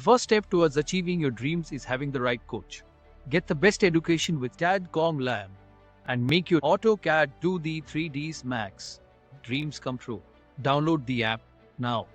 first step towards achieving your dreams is having the right coach. Get the best education with CAD.com Lab and make your AutoCAD 2D 3Ds Max dreams come true. Download the app now.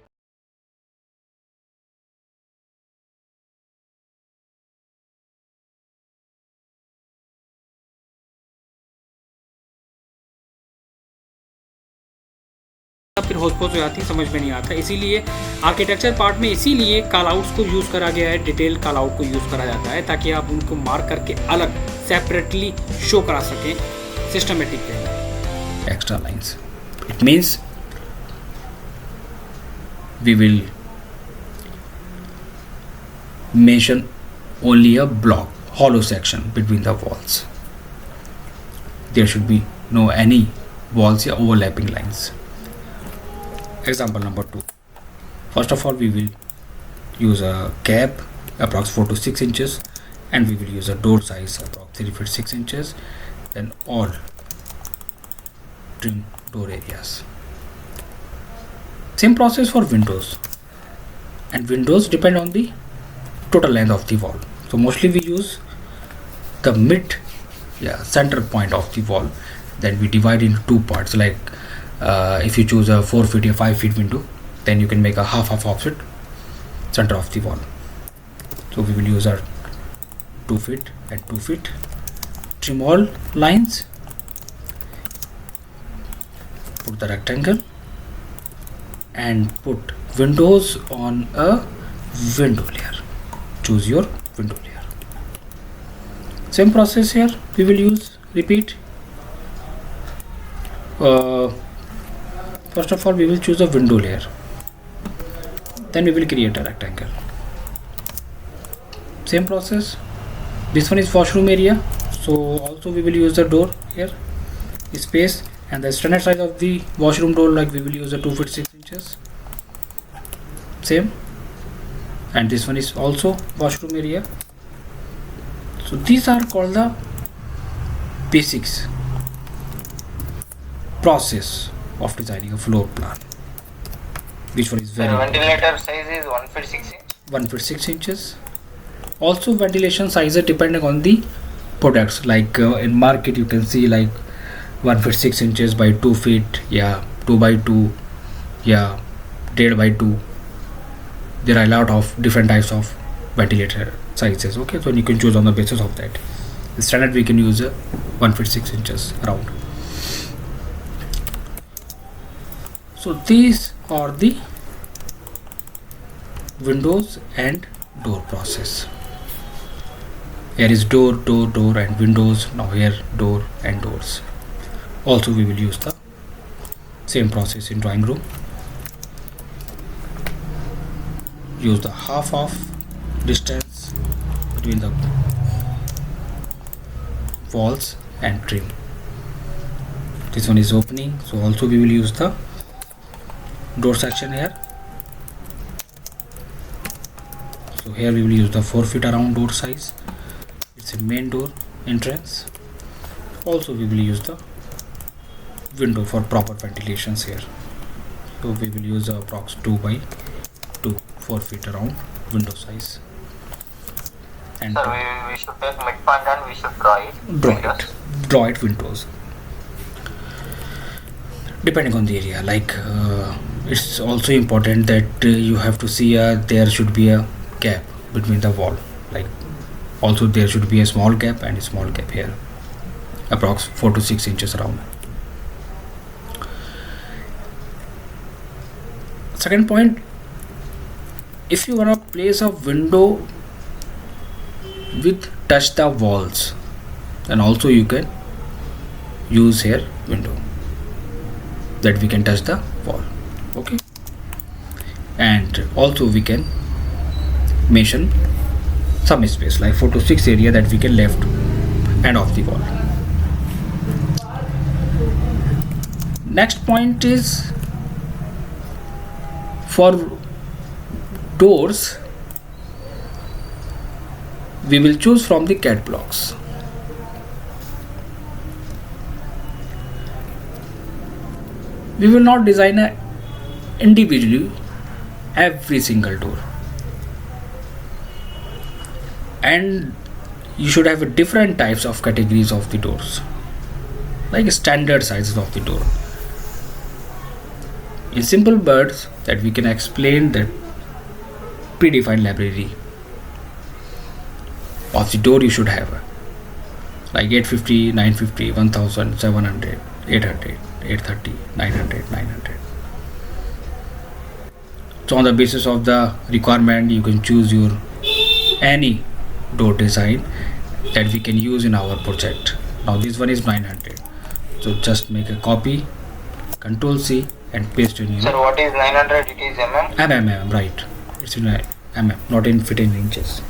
फिर होस्पोस हो जाती है, समझ में नहीं आता। इसीलिए architecture part में इसीलिए कॉल आउट्स को यूज़ करा गया है, डिटेल कॉल आउट को यूज़ करा जाता है ताकि आप उनको मार्क करके अलग सेपरेटली शो करा सकें systematic way. Extra lines, it means we will mention only a block, hollow section between the walls. There should be no any walls or overlapping lines. Example number 2. First of all, we will use a gap approx 4 to 6 inches, and we will use a door size approx 3 feet 6 inches. Then all trim door areas. Same process for windows, and windows depend on the total length of the wall. So mostly we use the center point of the wall. Then we divide into two parts. Like if you choose a 4 feet or 5 feet window, then you can make a half of it center of the wall. So we will use our 2 feet and 2 feet. Trim all lines. Put the rectangle and put windows on a window layer. Choose your window layer. Same process here. We will repeat. First of all, we will choose a window layer. Then we will create a rectangle. Same process. This one is washroom area. So also we will use the door here. Space and the standard size of the washroom door, like we will use a 2 feet 6 inches. Same. And this one is also washroom area. So these are called the basics process of designing a floor plan. Which one is very ventilator size is 1 feet 6 inches. 1 feet 6 inches. Also ventilation sizes depending on the products. Like in market you can see like 1 feet 6 inches by 2 feet, 2 by 2, 1.5 by 2. There are a lot of different types of ventilator sizes. Okay, so you can choose on the basis of that. The standard we can use 1 feet 6 inches around. So these are the windows and door process. Here is door and windows. Now here door and doors. Also we will use the same process in drawing room. Use the half of distance between the walls and trim. This one is opening, so also we will use the door section here. So here we will use the 4 feet around door size. It's a main door entrance. Also we will use the window for proper ventilations here. So we will use approx 2 by 2, 4 feet around window size. And sir, we should take midpoint and we should draw it windows depending on the area. Like it's also important that you have to see there should be a gap between the wall. Like also there should be a small gap and a small gap here, approx 4 to 6 inches around. Second point, if you want to place a window with touch the walls, then also you can use here window that we can touch the wall. Okay, and also we can mention some space like 4 to 6 area that we can left end of the wall. Next point is for doors, we will choose from the CAD blocks. We will not design individually every single door. And you should have different types of categories of the doors, like standard sizes of the door. In simple words, that we can explain that predefined library of the door you should have, like 850, 950, 1000, 700, 800, 830, 900, 900. So on the basis of the requirement, you can choose your any door design that we can use in our project. Now this one is 900, so just make a copy, Control C, and paste in here. Sir, what is 900? It is mm? Right, it's in mm, not in feet in inches.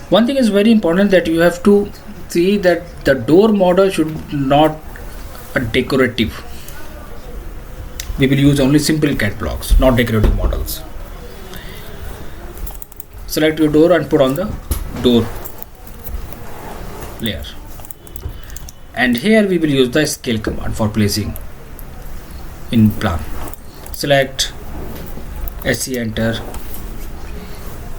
One thing is very important, that you have to see that the door model should not a decorative. We will use only simple CAD blocks, not decorative models. Select your door and put on the door layer, and here we will use the scale command for placing in plan. Select SC, enter,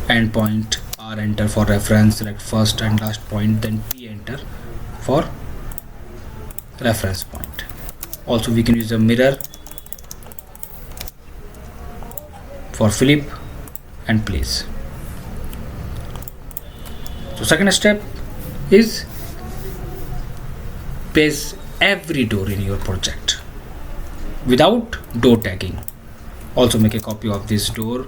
endpoint, R, enter for reference, select first and last point, then P, enter for reference point. Also we can use a mirror for flip and place. So second step is place every door in your project without door tagging. Also make a copy of this door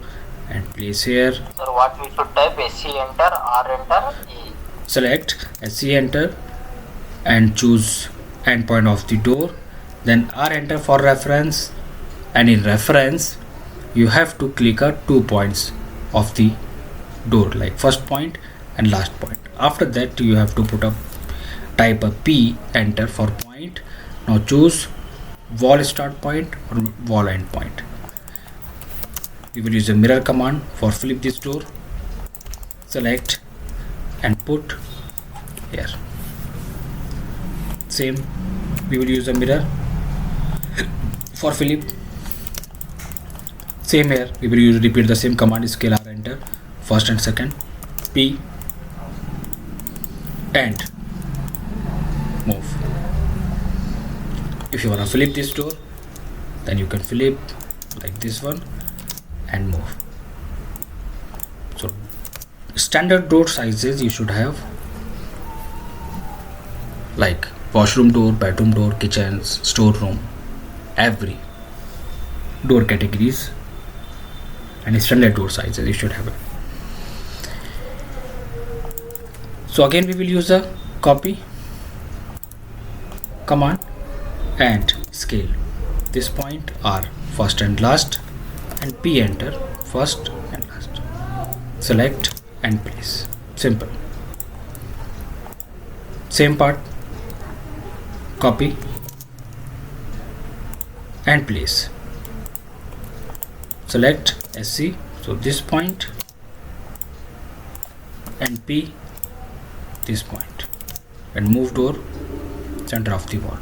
and place here. Sir, what we should type? SC, enter, R, enter, E. Select SC, enter, and choose endpoint of the door, then R, enter for reference, and in reference you have to click 2 points of the door, like first point and last point. After that you have to type a P, enter for point. Now choose wall start point or wall end point. We will use a mirror command for flip this door. Select and put here. Same, we will use a mirror for flip. Same here, we will repeat the same command, scale R, enter, first and second, P, and move. If you want to flip this door, then you can flip like this one and move. So standard door sizes you should have, like washroom door, bedroom door, kitchens, storeroom, every door categories, and standard door sizes you should have it. So again we will use a copy command and scale this point R, first and last, and P, enter, first and last. Select and place. Simple. Same part, copy and place. Select SC, so this point, and P, this point, and move door center of the wall.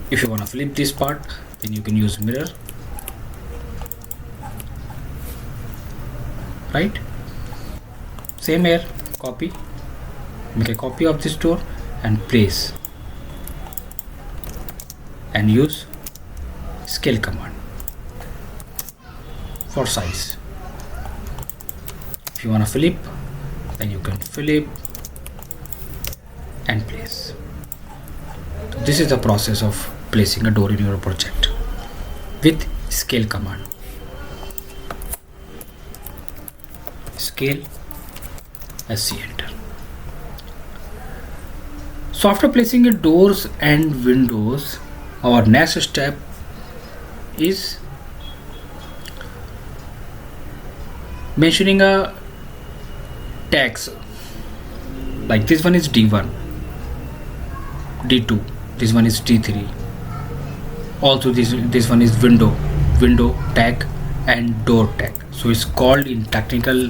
If you want to flip this part, then you can use mirror, right? Same here, copy, make a copy of this door and place, and use scale command for size. If you want to flip, then you can flip and place. So this is the process of placing a door in your project with scale command. Scale, SC, enter. So after placing the doors and windows, our next step is mentioning a tags, like this one is D1, D2, this one is D3. Also this one is window tag and door tag. So it's called in technical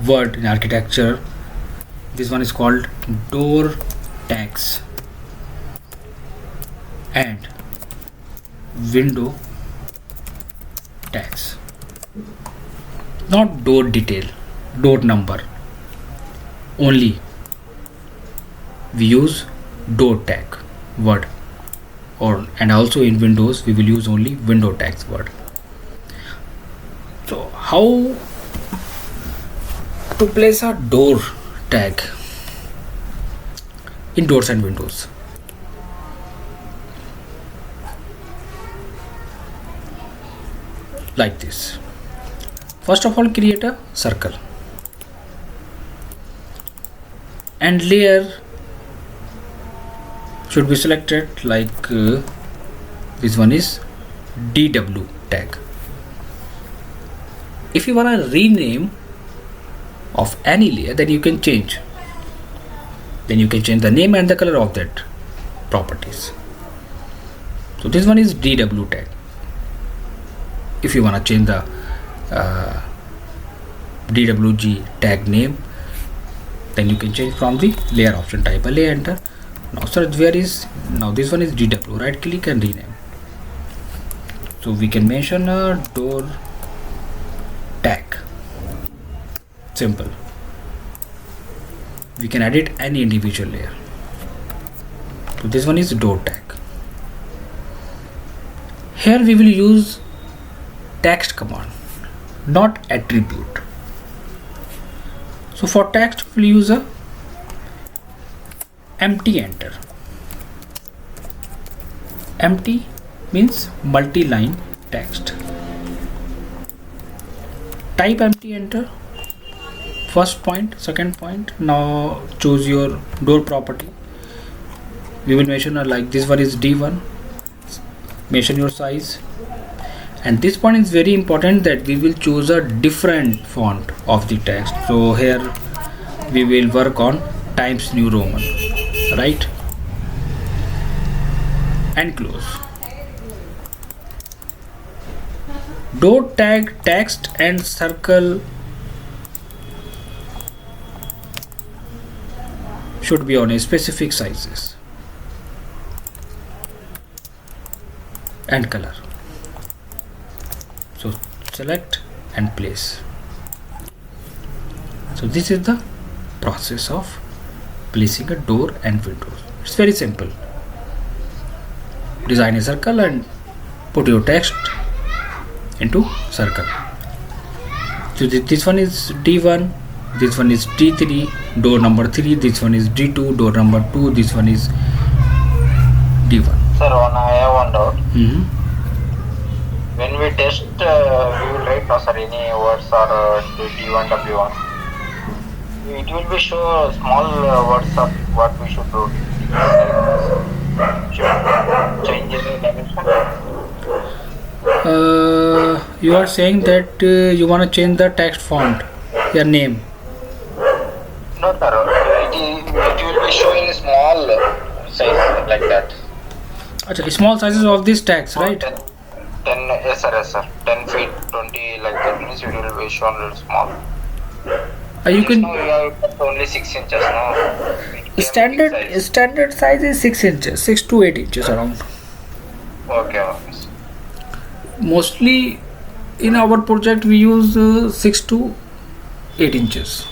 word in architecture, this one is called door tags and window tags. Not door detail, door number, only we use door tag word, and also in Windows we will use only window tags word. So how to place a door tag in doors and windows? Like this. First of all, create a circle and layer should be selected, like this one is DW tag. If you want to rename of any layer, then you can change. Then you can change the name and the color of that properties. So this one is DW tag. If you want to change the DWG tag name, then you can change from the layer option, type a layer, enter. Now search where is, now this one is DW, right click and rename. So we can mention a door tag. Simple. We can edit any individual layer. So this one is door tag. Here we will use text command, not attribute. So for text we will use a empty enter. Empty means multi-line text. Type empty, enter. First point, second point. Now choose your door property. We will mention like this one is D1. Mention your size. And this point is very important, that we will choose a different font of the text. So here we will work on Times New Roman, right? And close. Door tag text and circle should be on a specific sizes and color. So select and place. So this is the process of placing a door and windows. It's very simple. Design a circle and put your text into circle. So this one is D1, this one is D3, door number 3, this one is D2, door number 2, this one is D1. Sir, I have one doubt. When we test, we will write any words or D1, W1. It will be show small words of what we should do. Should change the dimension. You are saying that you want to change the text font, your name. No, sir. It will be showing small size like that. Achha, small sizes of these tags, right? 10, yes sir. 10 feet, 20 like that means it will be shown little small. You can. Now we have only 6 inches now. Standard size is 6 inches, 6 to 8 inches around. Okay. Mostly in our project we use 6 to 8 inches,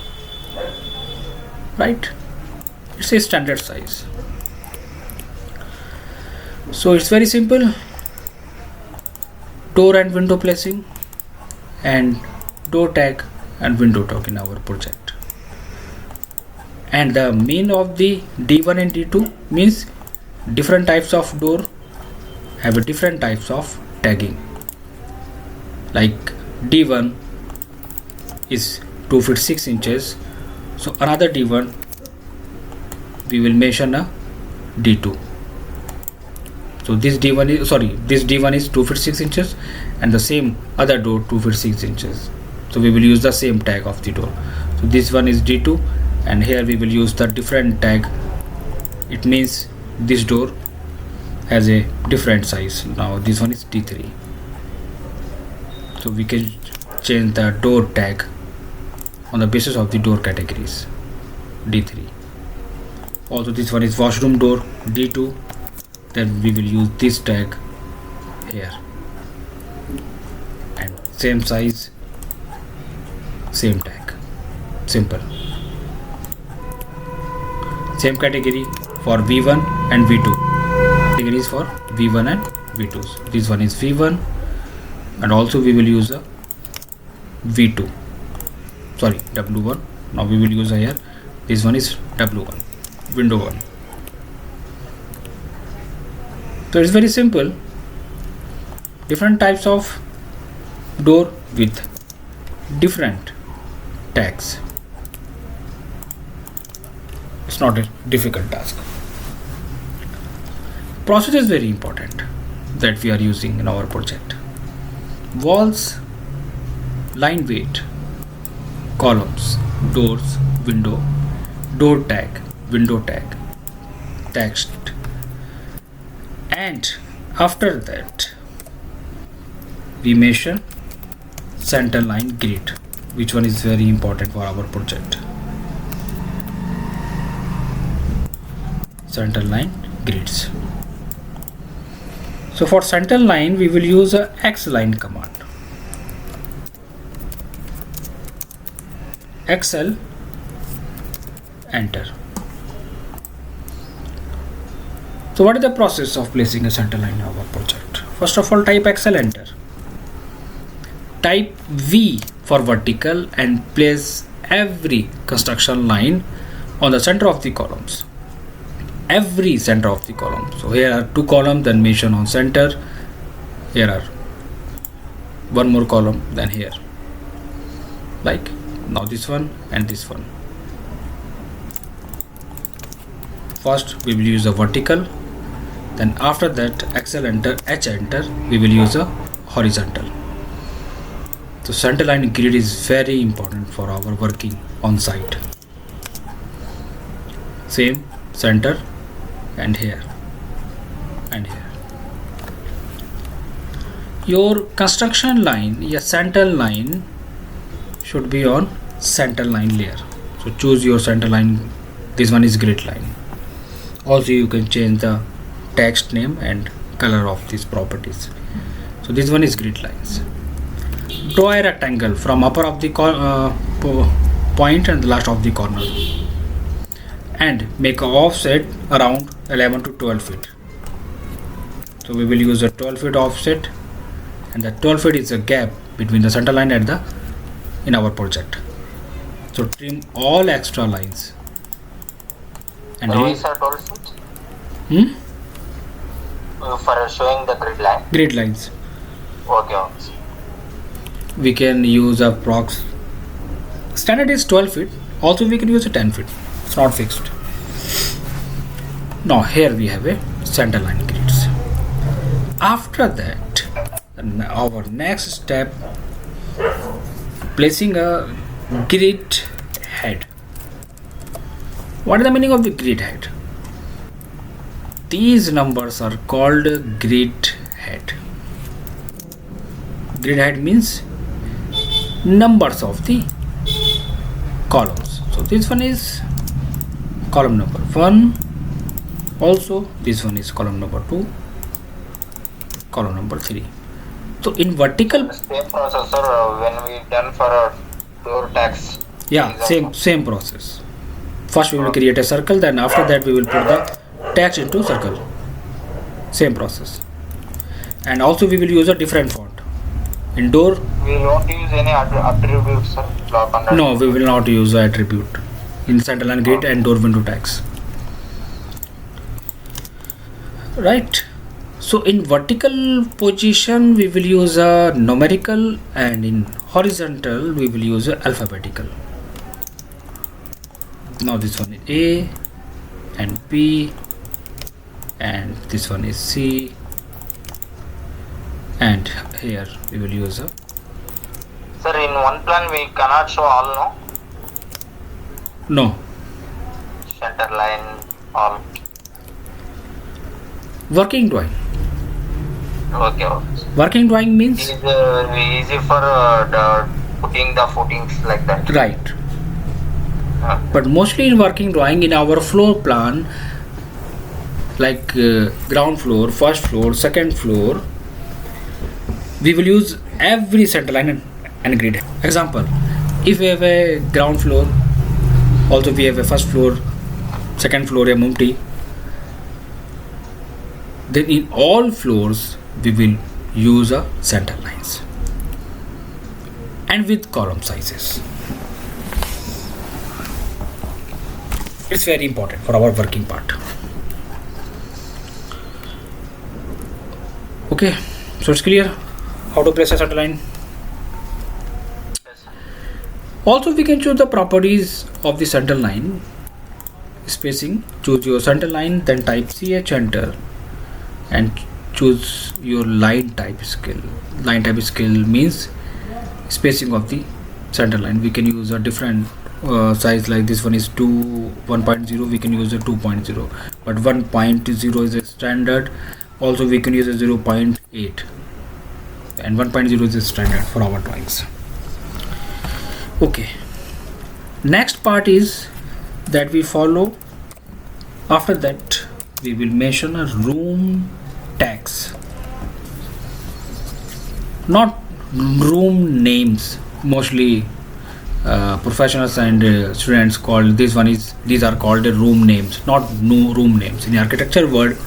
right? It's a standard size. So it's very simple. Door and window placing and door tag and window tag in our project. And the mean of the D1 and D2 means different types of door have a different types of tagging. Like D1 is 2 feet 6 inches, so another D1 we will mention a D2. So this D1 is 2 feet 6 inches and the same other door 2 feet 6 inches. So we will use the same tag of the door. So this one is D2 and here we will use the different tag. It means this door has a different size. Now this one is D3. So we can change the door tag on the basis of the door categories. D3. Also this one is washroom door, D2. Then we will use this tag here and same size, same tag. Simple. Same category for V1 and V2. Categories for V1 and V2. This one is V1, and also we will use a V2. Sorry, W1. Now we will use here. This one is W1, window 1. So it's very simple. Different types of door with different tags. It's not a difficult task. Process is very important that we are using in our project. Walls, line weight, columns, doors, window, door tag, window tag, text, and after that we measure center line grid, which one is very important for our project. Center line grids. So for center line we will use a X line command. XL, enter. So what is the process of placing a center line in our project? First of all, type XL, enter. Type V for vertical and place every construction line on the center of the columns. Every center of the column. So here are 2 columns, then mention on center. Here are 1 more column, then here. Like now this one and this one. First we will use a vertical, then after that XL, enter, H, enter, we will use a horizontal. So center line grid is very important for our working on site. Same center and here and here. Your construction line, your center line should be on center line layer. So choose your center line. This one is grid line. Also you can change the text name and color of these properties. So this one is grid lines. Draw a rectangle from upper of the point and the last of the corner, and make a offset around 11 to 12 feet. So we will use a 12 feet offset, and the 12 feet is a gap between the center line and the in our project. So trim all extra lines. And for showing the grid line. Grid lines. Okay. We can use a prox. Standard is 12 feet. Also we can use a 10 feet. It's not fixed. Now here we have a center line grids. After that, our next step, placing a grid head. What is the meaning of the grid head? These numbers are called grid head. Grid head means numbers of the columns. So this one is column number 1. Also this one is column number 2, column number 3. So in vertical, same process, sir, when we done for door tags. Yeah, same process. First we will create a circle, then after that we will put the text into circle. Same process. And also we will use a different font. In door, we won't use any attributes, sir. No, we will not use the attribute in center line grid and door window tags. Right. So in vertical position we will use a numerical, and in horizontal we will use a alphabetical. Now this one is A and B, and this one is C, and here we will use a. Sir, in one plan we cannot show all, no? No. Center line, all. Working drawing. Okay. Working drawing means it is easy for putting the footings like that. right. But mostly in working drawing, in our floor plan, like ground floor, first floor, second floor, we will use every center line and grid. Example, if we have a ground floor, also we have a first floor, second floor है empty, then in all floors we will use a center lines and with column sizes. It's very important for our working part. Okay, so it's clear how to place a center line. Also, we can choose the properties of the center line. Spacing, choose your center line, then type ch enter and choose your line type scale. Line type scale means spacing of the center line. We can use a different size, like this one is 1.0, we can use a 2.0, but 1.0 is a standard. Also we can use a 0.8 and 1.0 is a standard for our drawings. Okay, next part is that we follow. After that we will mention a room tags, not room names. Mostly professionals and students call these are called room names, not no room names. In architecture world,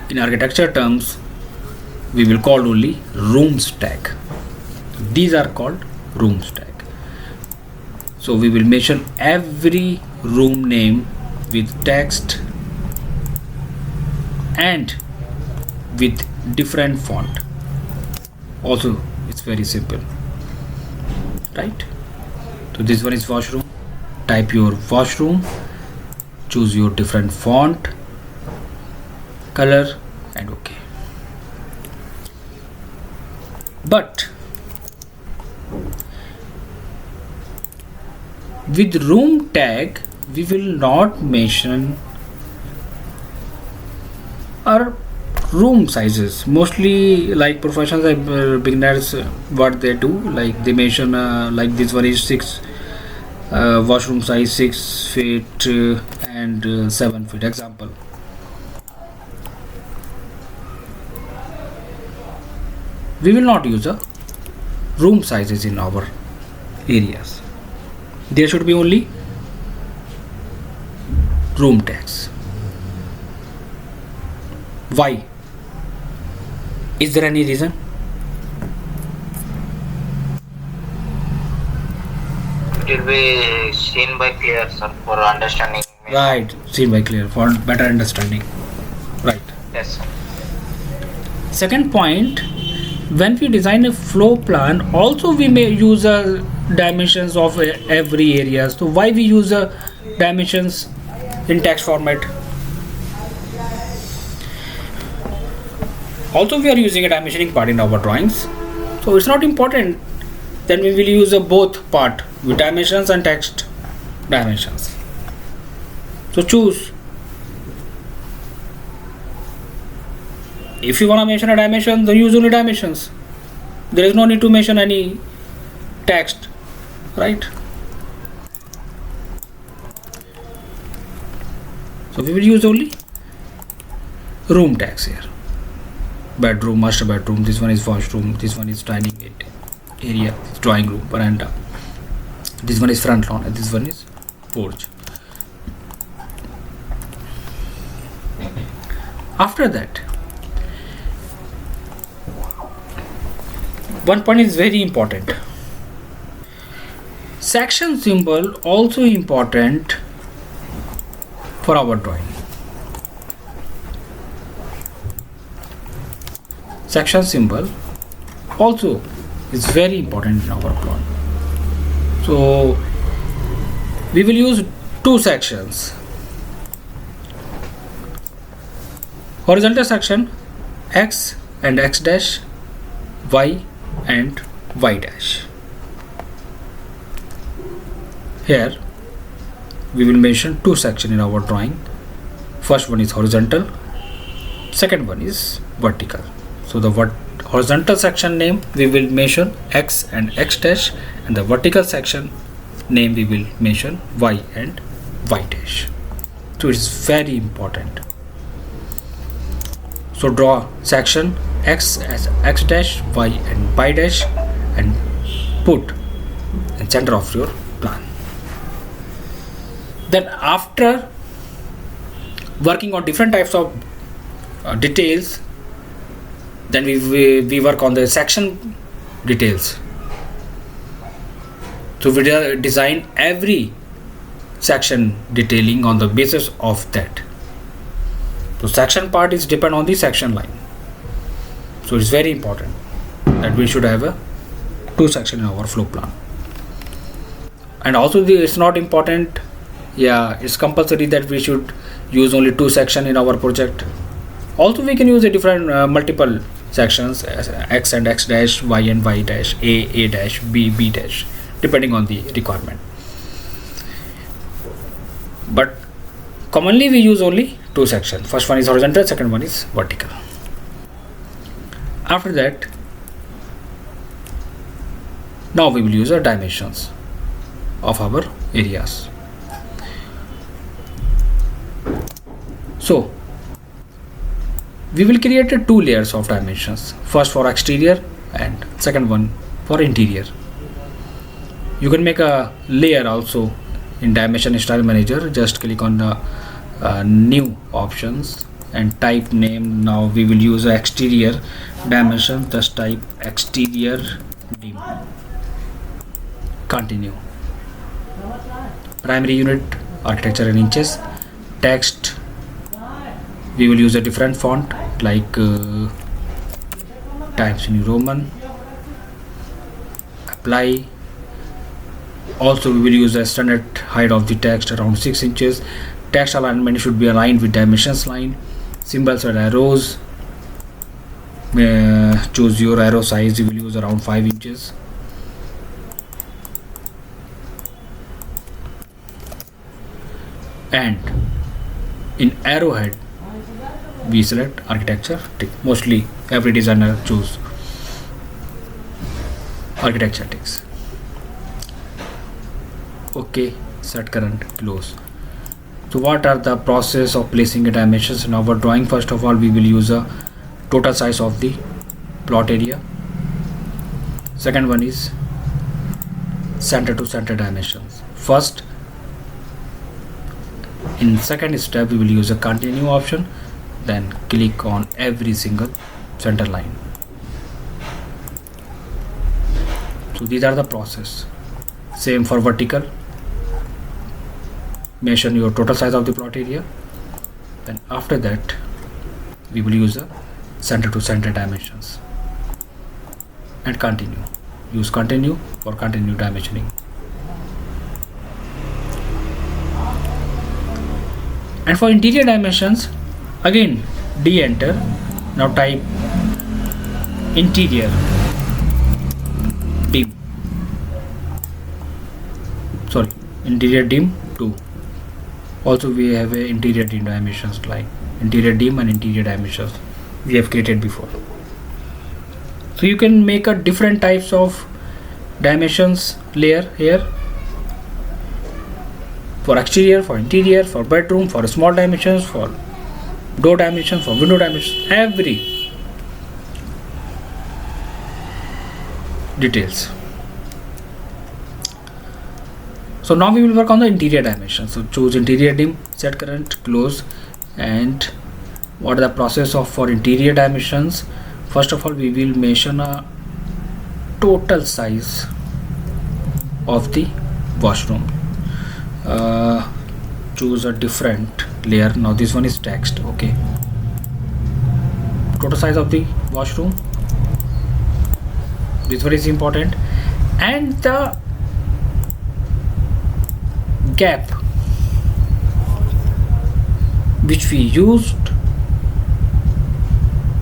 in architecture terms, we will call only rooms tag. These are called rooms tag. So we will mention every room name with text and with different font. Also it's very simple, right? So this one is washroom. Type your washroom, choose your different font, color, and okay. But with room tag we will not mention our room sizes. Mostly like professionals and beginners, what they do, like they mention like this one is 6 washroom size 6 feet and 7 feet. Example, we will not use a room sizes in our areas. There should be only room tags. Why? Is there any reason? It will be seen by clear, sir, for understanding. Right, seen by clear for better understanding. Right. Yes, sir. Second point, when we design a floor plan, also we may use dimensions of every area. So why we use dimensions in text format? Also we are using a dimensioning part in our drawings, so it's not important. Then we will use both part with dimensions and text dimensions. So choose. If you want to mention a dimension, then use only dimensions. There is no need to mention any text, right? So we will use only room tags here. Bedroom, master bedroom, this one is washroom, this one is dining area, drawing room, veranda, this one is front lawn, and this one is porch. After that, one point is very important. Section symbol also important for our drawing. Section symbol also is very important in our plot. So we will use two sections. Horizontal section X and X dash, Y and Y dash. Here we will mention two sections in our drawing. First one is horizontal, second one is vertical. So the horizontal section name we will mention X and X dash, and the vertical section name we will mention Y and Y dash. So it is very important. So draw section X as X dash, Y and Y dash, and put in center of your plan. Then after working on different types of details, then we work on the section details. So we design every section detailing on the basis of that. So section part is depend on the section line. So it's very important that we should have a 2 section in our floor plan. And also it's not important, it's compulsory that we should use only 2 section in our project. Also we can use a different multiple sections, x and x dash, y and y dash, a dash, b dash, depending on the requirement. But commonly we use only 2 sections. First one is horizontal, second one is vertical. After that, now we will use the dimensions of our areas. So we will create 2 layers of dimensions, first for exterior and second one for interior. You can make a layer also in Dimension Style Manager. Just click on the new options and type name. Now we will use exterior dimension. Just type exterior dim. Continue. Primary unit architecture in inches. Text, we will use a different font like Times New Roman. Apply. Also we will use a standard height of the text around 6 inches. Text alignment should be aligned with dimensions line. Symbols and arrows, choose your arrow size. You will use around 5 inches. And in arrowhead we select architecture tick. Mostly every designer choose architecture ticks. Okay, set current, close. So what are the process of placing a dimensions in our drawing? First of all, we will use a total size of the plot area. Second one is center to center dimensions. First, in second step we will use a continue option, then click on every single center line. So these are the process. Same for vertical. Mention your total size of the plot area, then after that we will use a center to center dimensions and continue. Use continue for continue dimensioning. And for interior dimensions, again D enter. Now type interior dim. Sorry, interior dim 2. Also we have a interior dim dimensions like interior dim and interior dimensions we have created before. So you can make a different types of dimensions layer here, for exterior, for interior, for bedroom, for small dimensions, for door dimensions, for window dimensions, every details. So now we will work on the interior dimensions. So choose interior dim, set current, close. And what is the process of for interior dimensions? First of all, we will mention a total size of the washroom. Choose a different layer. Now this one is text. Okay, total size of the washroom. This one is important. And the gap which we used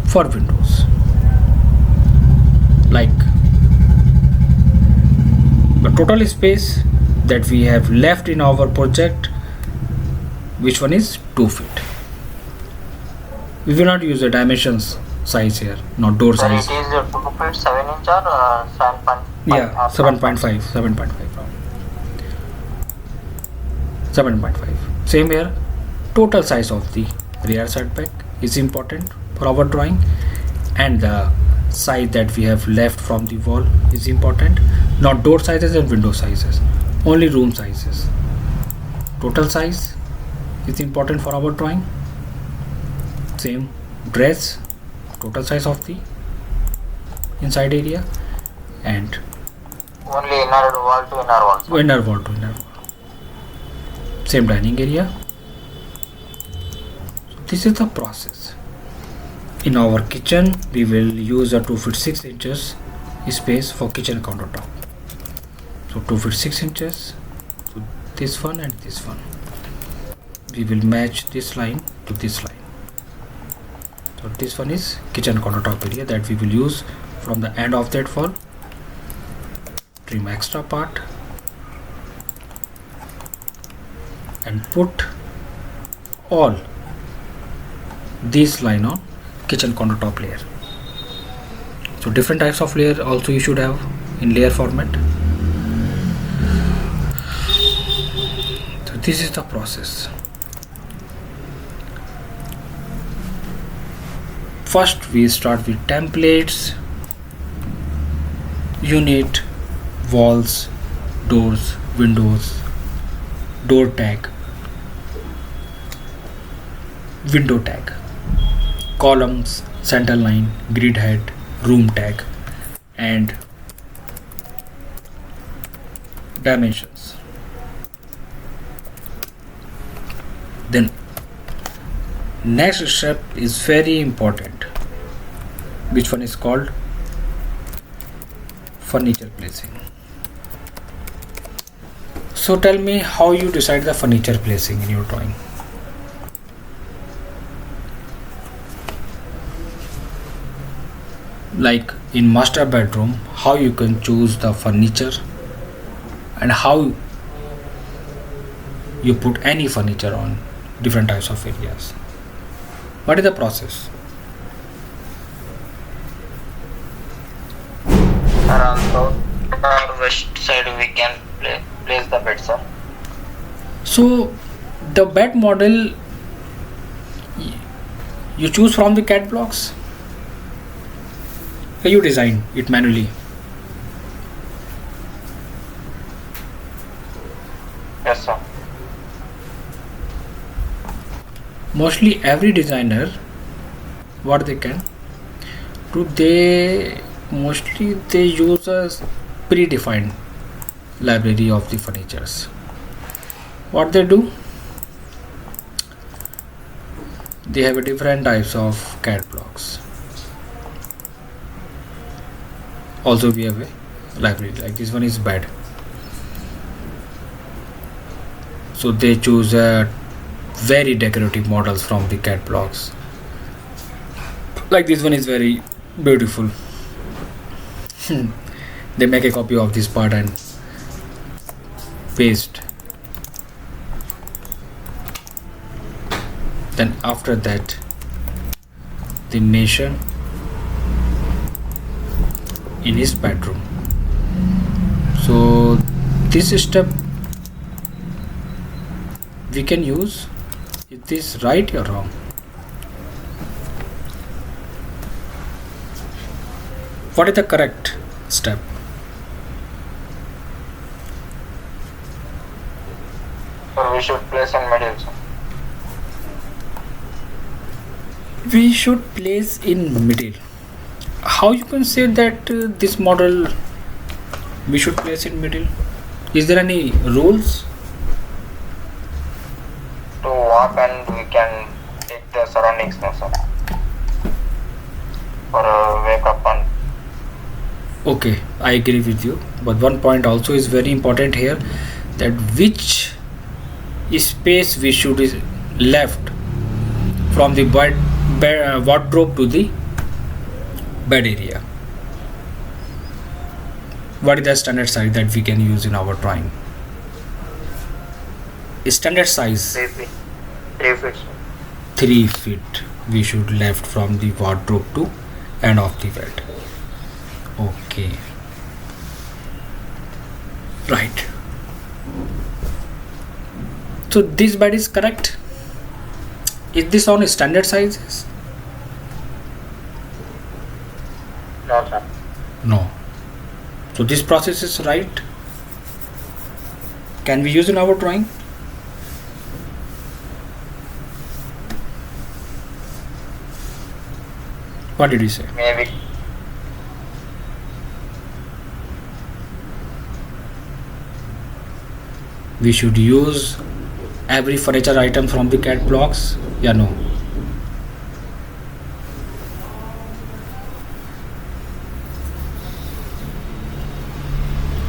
for windows, like the total space that we have left in our project, which one is 2 feet. We will not use the dimensions size here, not door size. It is 2 feet 7 inch or 7.5? Yeah, 7.5. 7.5. Same here. Total size of the rear setback is important for our drawing, and the size that we have left from the wall is important. Not door sizes and window sizes, only room sizes. Total size is important for our drawing. same dress, total size of the inside area, and Only inner wall to inner wall. Sir. inner wall to inner wall. Same dining area. So this is the process. In our kitchen, we will use a 2 feet 6 inches space for kitchen countertop. So 2 feet 6 inches. So this one and this one. We will match this line to this line. So this one is kitchen countertop area that we will use from the end of that wall. Trim extra part and put all this line on kitchen countertop layer. So different types of layer also you should have in layer format. So this is the process. First we start with templates, unit, walls, doors, windows, door tag, window tag, columns, center line, grid head, room tag, and dimensions. Then next step is very important, which one is called furniture placing. So tell me how you decide the furniture placing in your drawing. Like in master bedroom, how you can choose the furniture and how you put any furniture on different types of areas. What is the process? Around south or west side we can place the bed, sir. So the bed model you choose from the CAD blocks, or you design it manually? Yes, sir. Mostly every designer, what they can do, they mostly they use a predefined library of the furnitures. What they do, they have a different types of CAD blocks. Also we have a library, like this one is bed, so they choose a very decorative models from the CAD blocks. Like this one is very beautiful. They make a copy of this part and paste. Then after that they measure in his bedroom. So this step we can use. Is this right or wrong? What is the correct step? So we should place in middle, sir. We should place in middle. How you can say that this model we should place in middle? Is there any rules? To walk and we can take the surroundings now, sir. For wake up and Okay, I agree with you. But one point also is very important here, that which space we should is left from the wardrobe to the bed area. What is the standard size that we can use in our drawing? Standard size 3 feet. 3 feet, sir. 3 feet we should left from the wardrobe to end of the bed. Okay, right. So this bed is correct. Is this on standard sizes? No, sir. No. So this process is right. Can we use in our drawing? What did you say? maybe We should use every furniture item from the CAD blocks? Yeah, no.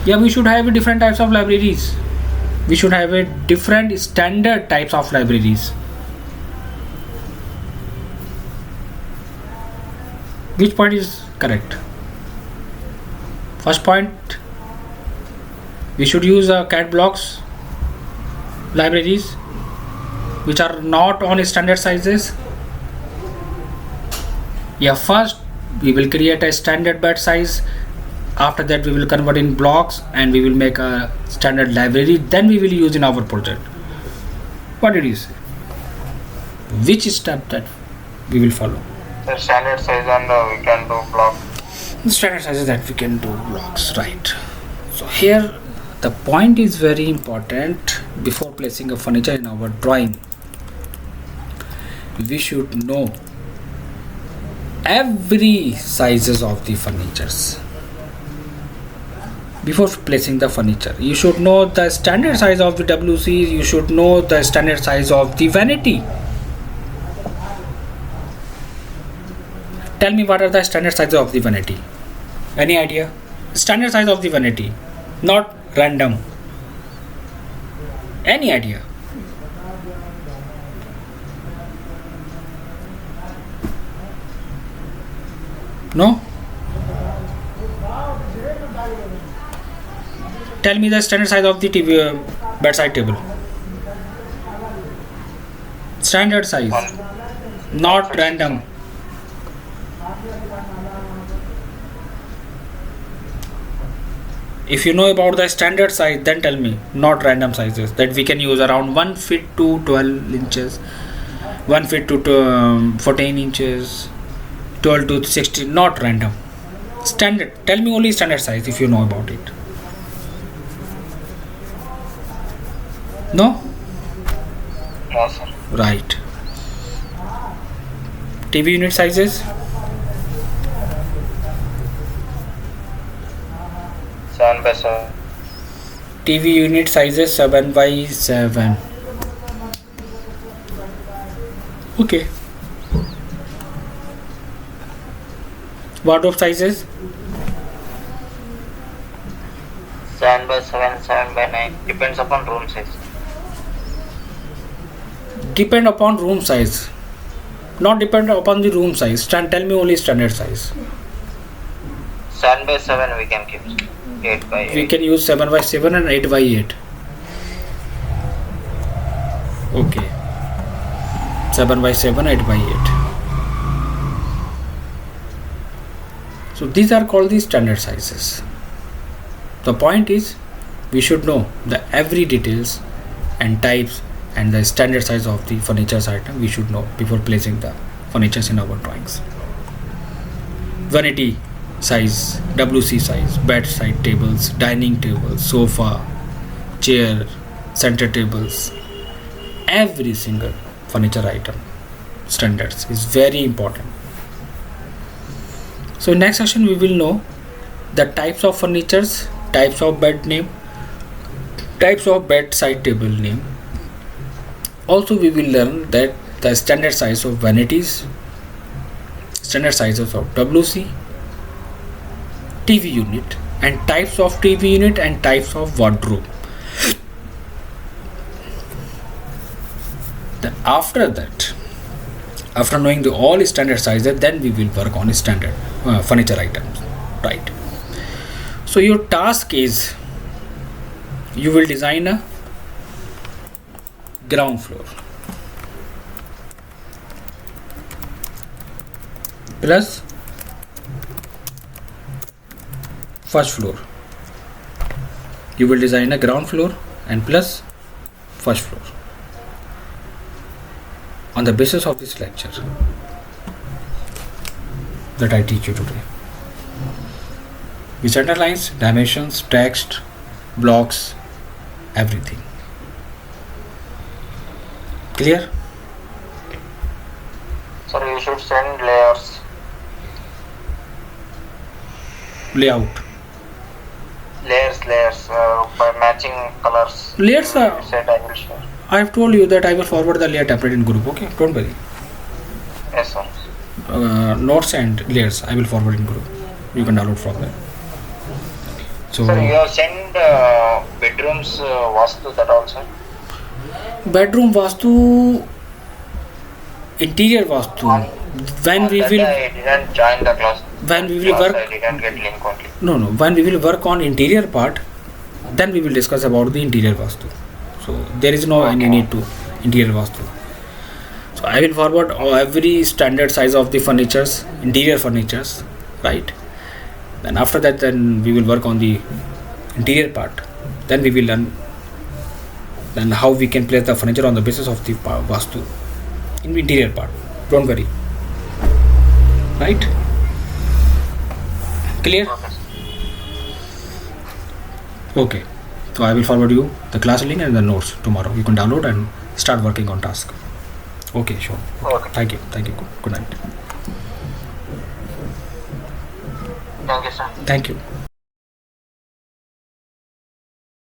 Yeah, we should have different types of libraries. We should have a different standard types of libraries. Which point is correct? First point, we should use CAD blocks libraries which are not on standard sizes. Yeah, first we will create a standard bed size. After that we will convert in blocks and we will make a standard library, then we will use in our project. What did you say? Which step that we will follow? the standard size and we can do block. The standard sizes that we can do blocks, right? So here the point is very important. Before placing a furniture in our drawing, we should know every sizes of the furnitures. Before placing the furniture, you should know the standard size of the WC, you should know the standard size of the vanity. Tell me, what are the standard sizes of the vanity? Any idea? Standard size of the vanity, not random. Any idea? No? Tell me the standard size of the TV bedside table. Standard size, not random. If you know about the standard size, then tell me, not random sizes that we can use around 1 feet to 12 inches, 1 feet to 14 inches, 12 to 16, not random. Standard. Tell me only standard size if you know about it. No? No, sir. Right. TV unit sizes? 7 by 7. TV unit sizes 7 by 7. Okay. Wardrobe sizes? 7 by 7, 7 by 9. Depends upon room size. Depend upon room size. Not depend upon the room size. Tell me only standard size. 7 by 7 we can keep. 8 by 8. We can use 7 by 7 and 8 by 8. Okay. 7 by 7, 8 by 8. So these are called the standard sizes. The point is, we should know the every details and types and the standard size of the furniture item. We should know before placing the furnitures in our drawings. Vanity size, WC size, bedside tables, dining tables, sofa, chair, center tables, every single furniture item standards is very important. So in next session we will know the types of furnitures, types of bed name, types of bedside table name. Also we will learn that the standard size of vanities, standard sizes of WC, TV unit, and types of TV unit and types of wardrobe. Then after that, after knowing the all standard sizes, then we will work on standard furniture items, right? So your task is, you will design a ground floor plus first floor. You will design a ground floor and plus first floor on the basis of this lecture that I teach you today. The center lines, dimensions, text, blocks, everything. Clear? Sir, you should send layers. layout? Layers, by matching colors. Layers are, Said I will share. I have told you that I will forward the layer template in group. Okay, don't worry. Yes, sir. Notes and layers I will forward in group. You can download from there. So Sir, you have sent bedrooms vastu that also. bedroom vastu, interior vastu. When we That will, day I didn't join the class. when we will Class, work, I didn't get link only. no, when we will work on interior part, then we will discuss about the interior vastu. So there is no any need to interior vastu. So I will forward every standard size of the furnitures, interior furnitures, right? Then after that, then we will work on the interior part. Then we will learn then how we can place the furniture on the basis of the vastu in the interior part. Don't worry. Right? Clear? Okay, sir. Okay. So I will forward you the class link and the notes tomorrow. You can download and start working on task. Okay, sure. Okay. Thank you. Thank you. Good night. Thank you, sir. Thank you.